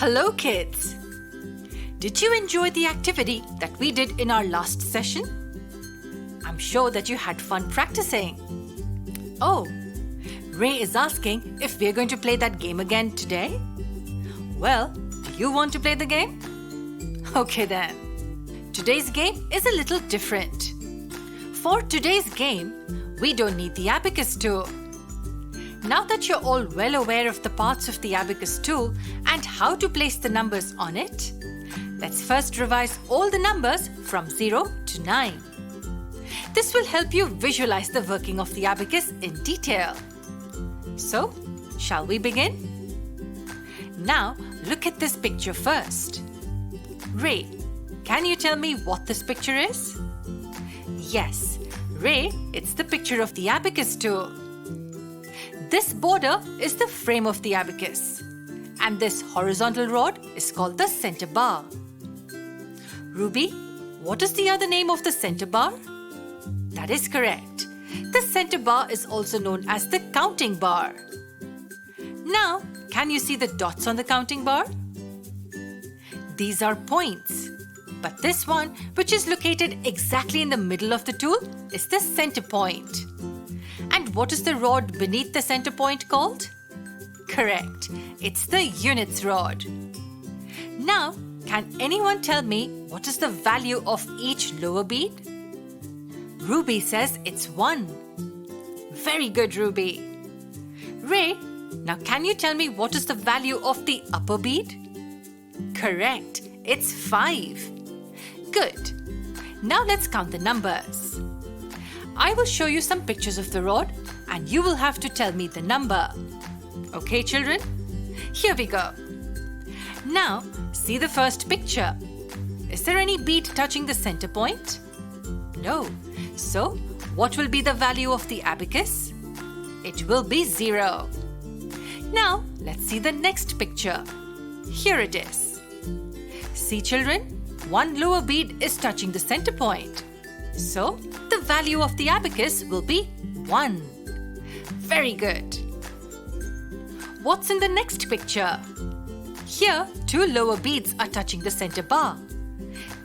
Hello kids! Did you enjoy the activity that we did in our last session? I'm sure that you had fun practicing. Oh, Ray is asking if we're going to play that game again today. Well, do you want to play the game? Okay then. Today's game is a little different. For today's game, we don't need the abacus tool. Now that you're all well aware of the parts of the abacus tool and how to place the numbers on it, let's first revise all the numbers from 0 to 9. This will help you visualize the working of the abacus in detail. So, shall we begin? Now, look at this picture first. Ray, can you tell me what this picture is? Yes, Ray, it's the picture of the abacus tool. This border is the frame of the abacus, and this horizontal rod is called the center bar. Ruby, what is the other name of the center bar? That is correct. The center bar is also known as the counting bar. Now, can you see the dots on the counting bar? These are points, but this one, which is located exactly in the middle of the tool, is the center point. And what is the rod beneath the center point called? Correct, it's the units rod. Now, can anyone tell me what is the value of each lower bead? Ruby says it's 1. Very good, Ruby. Ray, now can you tell me what is the value of the upper bead? Correct, it's 5. Good. Now let's count the numbers. I will show you some pictures of the rod and you will have to tell me the number. Okay, children? Here we go. Now, see the first picture. Is there any bead touching the center point? No. So, what will be the value of the abacus? It will be 0. Now, let's see the next picture. Here it is. See, children? One lower bead is touching the center point. So, the value of the abacus will be 1. Very good. What's in the next picture? Here, 2 lower beads are touching the center bar.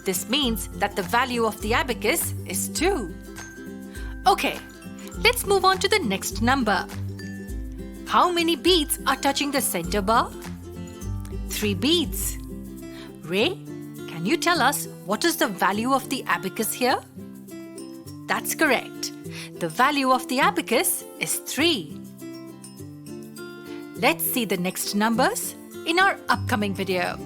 This means that the value of the abacus is 2. Okay, let's move on to the next number. How many beads are touching the center bar? 3 beads. Ray, can you tell us what is the value of the abacus here? That's correct. The value of the abacus is 3. Let's see the next numbers in our upcoming video.